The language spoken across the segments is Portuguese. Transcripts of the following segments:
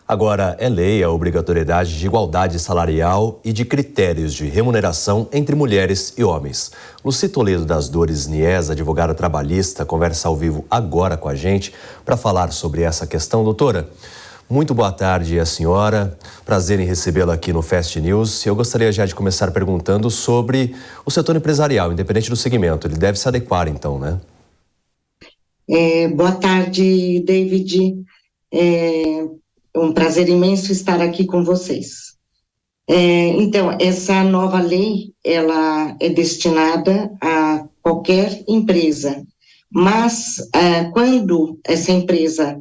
Agora é lei a obrigatoriedade de igualdade salarial e de critérios de remuneração entre mulheres e homens. Lucy Toledo das Dores Nies, advogada trabalhista, conversa ao vivo agora com a gente para falar sobre essa questão. Doutora, muito boa tarde a senhora, prazer em recebê-la aqui no Fast News. Eu gostaria já de começar perguntando sobre o setor empresarial, independente do segmento. Ele deve se adequar então, né? Boa tarde, David. É um prazer imenso estar aqui com vocês. Então, essa nova lei, ela é destinada a qualquer empresa, mas quando essa empresa,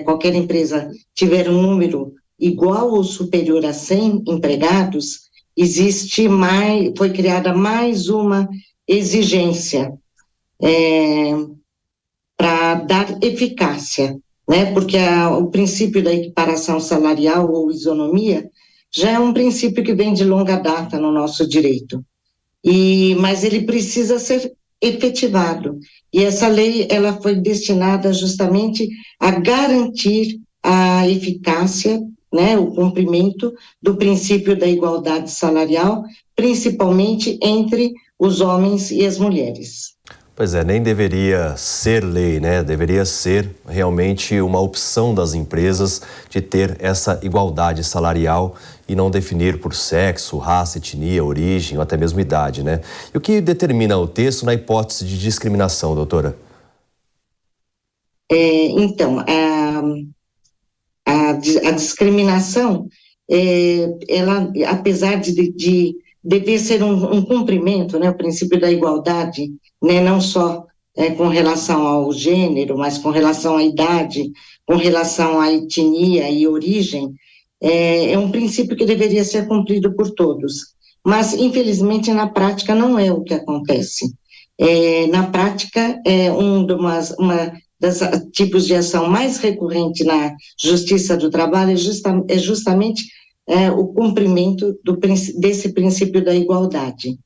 qualquer empresa tiver um número igual ou superior a 100 empregados, foi criada mais uma exigência para dar eficácia, né? Porque o princípio da equiparação salarial ou isonomia já é um princípio que vem de longa data no nosso direito, mas ele precisa ser efetivado. E essa lei, ela foi destinada justamente a garantir a eficácia, né, o cumprimento do princípio da igualdade salarial, principalmente entre os homens e as mulheres. Pois é, nem deveria ser lei, né? Deveria ser realmente uma opção das empresas de ter essa igualdade salarial e não definir por sexo, raça, etnia, origem ou até mesmo idade, né? E o que determina o texto na hipótese de discriminação, doutora? Então, a discriminação, ela, apesar de dever ser um cumprimento, né, o princípio da igualdade, né, não só com relação ao gênero, mas com relação à idade, com relação à etnia e origem, é um princípio que deveria ser cumprido por todos. Mas, infelizmente, na prática não é o que acontece. Na prática, dos tipos de ação mais recorrente na Justiça do Trabalho é justamente o cumprimento desse princípio da igualdade.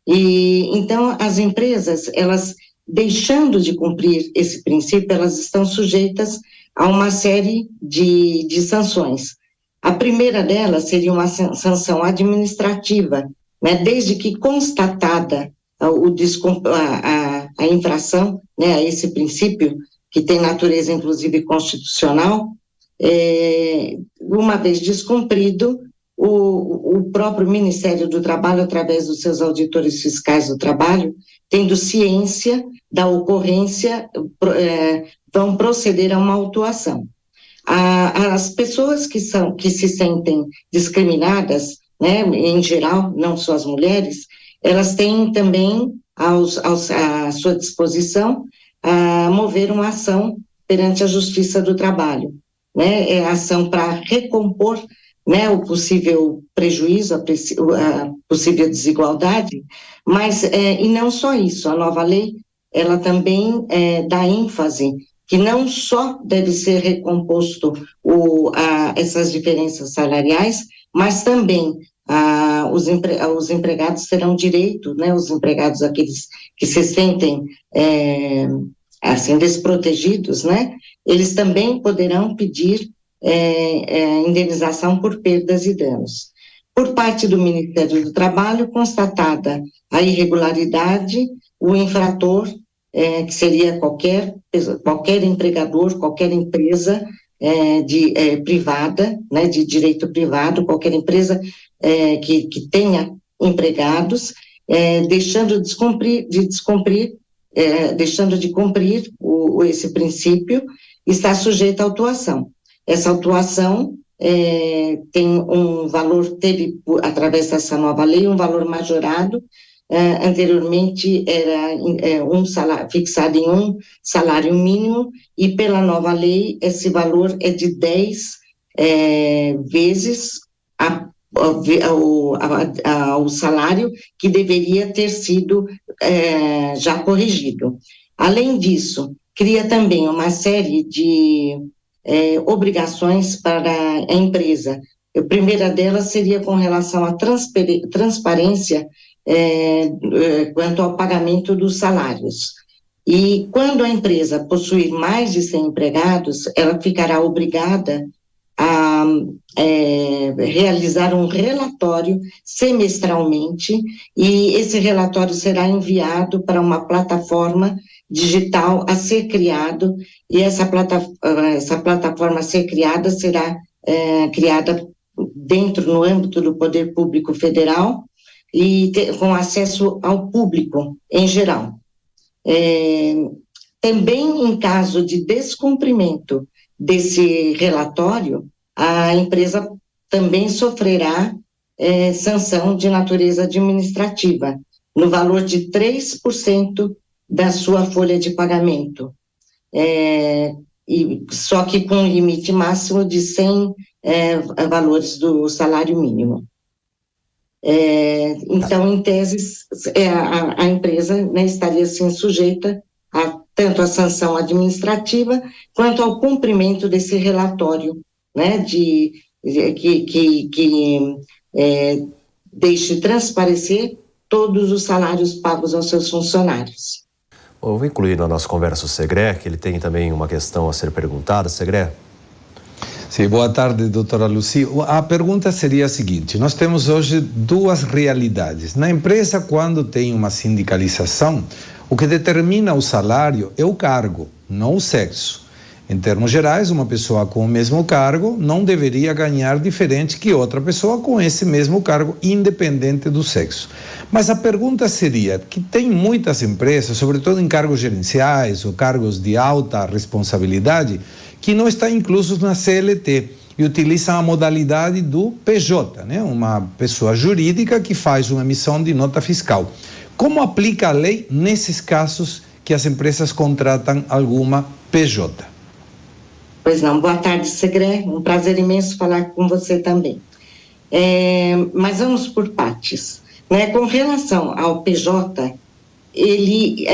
E então as empresas, elas deixando de cumprir esse princípio, elas estão sujeitas a uma série de sanções. A primeira delas seria uma sanção administrativa, né, desde que constatada a infração, né, a esse princípio, que tem natureza inclusive constitucional, uma vez descumprido, o próprio Ministério do Trabalho, através dos seus auditores fiscais do trabalho, tendo ciência da ocorrência, vão proceder a uma autuação. As pessoas que se sentem discriminadas, né, em geral, não só as mulheres, elas têm também à sua disposição a mover uma ação perante a Justiça do Trabalho, né, é a ação para recompor, né, o possível prejuízo, a possível desigualdade, mas, e não só isso, a nova lei, ela também dá ênfase que não só deve ser recomposto essas diferenças salariais, mas também os empregados terão direito, né, os empregados, aqueles que se sentem assim, desprotegidos, né, eles também poderão pedir indenização por perdas e danos. Por parte do Ministério do Trabalho, constatada a irregularidade, o infrator, que seria qualquer empregador, qualquer empresa privada, né, de direito privado, qualquer empresa que tenha empregados, deixando de cumprir esse princípio, está sujeita à autuação. Essa autuação tem um valor, teve, através dessa nova lei, um valor majorado. Anteriormente era fixado em um salário mínimo, e pela nova lei esse valor é de 10 vezes o salário que deveria ter sido já corrigido. Além disso, cria também uma série de obrigações para a empresa. A primeira delas seria com relação à transparência quanto ao pagamento dos salários. E quando a empresa possuir mais de 100 empregados, ela ficará obrigada a realizar um relatório semestralmente, e esse relatório será enviado para uma plataforma digital a ser criado, e essa plataforma a ser criada será criada no âmbito do Poder Público Federal e com acesso ao público em geral. Também em caso de descumprimento desse relatório, a empresa também sofrerá sanção de natureza administrativa, no valor de 3% da sua folha de pagamento, só que com um limite máximo de 100 valores do salário mínimo. Então, em tese, a empresa, né, estaria assim sujeita tanto à sanção administrativa quanto ao cumprimento desse relatório, né, que deixe transparecer todos os salários pagos aos seus funcionários. Eu vou incluir na nossa conversa o Segré, que ele tem também uma questão a ser perguntada. Segré? Sim, boa tarde, doutora Lucy. A pergunta seria a seguinte: nós temos hoje duas realidades. Na empresa, quando tem uma sindicalização, o que determina o salário é o cargo, não o sexo. Em termos gerais, uma pessoa com o mesmo cargo não deveria ganhar diferente que outra pessoa com esse mesmo cargo, independente do sexo. Mas a pergunta seria que tem muitas empresas, sobretudo em cargos gerenciais ou cargos de alta responsabilidade, que não estão inclusos na CLT e utilizam a modalidade do PJ, né? Uma pessoa jurídica que faz uma emissão de nota fiscal. Como aplica a lei nesses casos que as empresas contratam alguma PJ? Pois não, boa tarde, Segré, um prazer imenso falar com você também. Mas vamos por partes, né? Com relação ao PJ, ele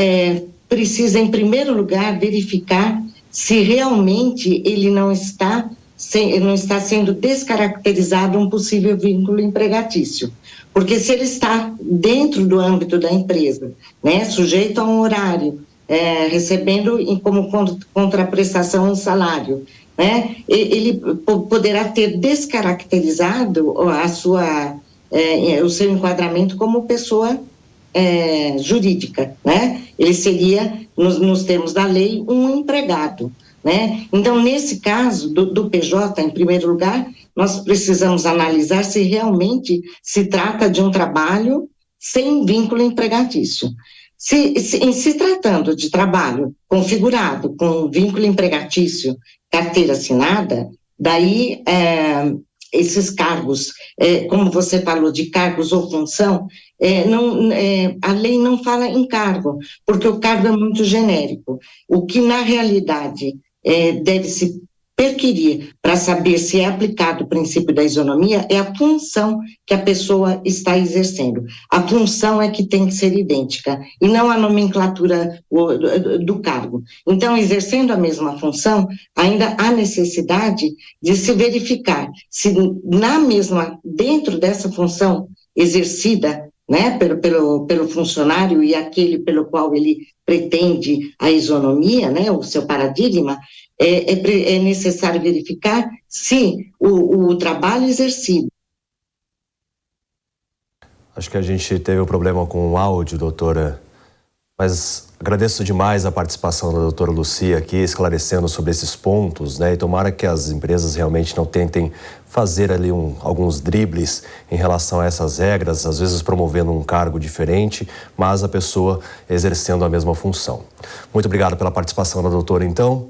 precisa, em primeiro lugar, verificar se realmente ele não está sendo descaracterizado um possível vínculo empregatício. Porque se ele está dentro do âmbito da empresa, né, sujeito a um horário, recebendo como contraprestação um salário, né, ele poderá ter descaracterizado o seu enquadramento como pessoa jurídica, né? Ele seria, nos termos da lei, um empregado, né? Então, nesse caso do PJ, em primeiro lugar, nós precisamos analisar se realmente se trata de um trabalho sem vínculo empregatício. Se tratando de trabalho configurado com vínculo empregatício, carteira assinada, daí esses cargos, como você falou, de cargos ou função, a lei não fala em cargo, porque o cargo é muito genérico. O que, na realidade, deve-se perquirir para saber se é aplicado o princípio da isonomia é a função que a pessoa está exercendo. A função é que tem que ser idêntica, e não a nomenclatura do cargo. Então, exercendo a mesma função, ainda há necessidade de se verificar se dentro dessa função exercida, né, pelo funcionário e aquele pelo qual ele pretende a isonomia, né, o seu paradigma, é necessário verificar se o trabalho exercido. Acho que a gente teve um problema com o áudio, doutora, mas agradeço demais a participação da doutora Lucy aqui, esclarecendo sobre esses pontos, né? E tomara que as empresas realmente não tentem fazer ali alguns dribles em relação a essas regras, às vezes promovendo um cargo diferente, mas a pessoa exercendo a mesma função. Muito obrigado pela participação da doutora, então.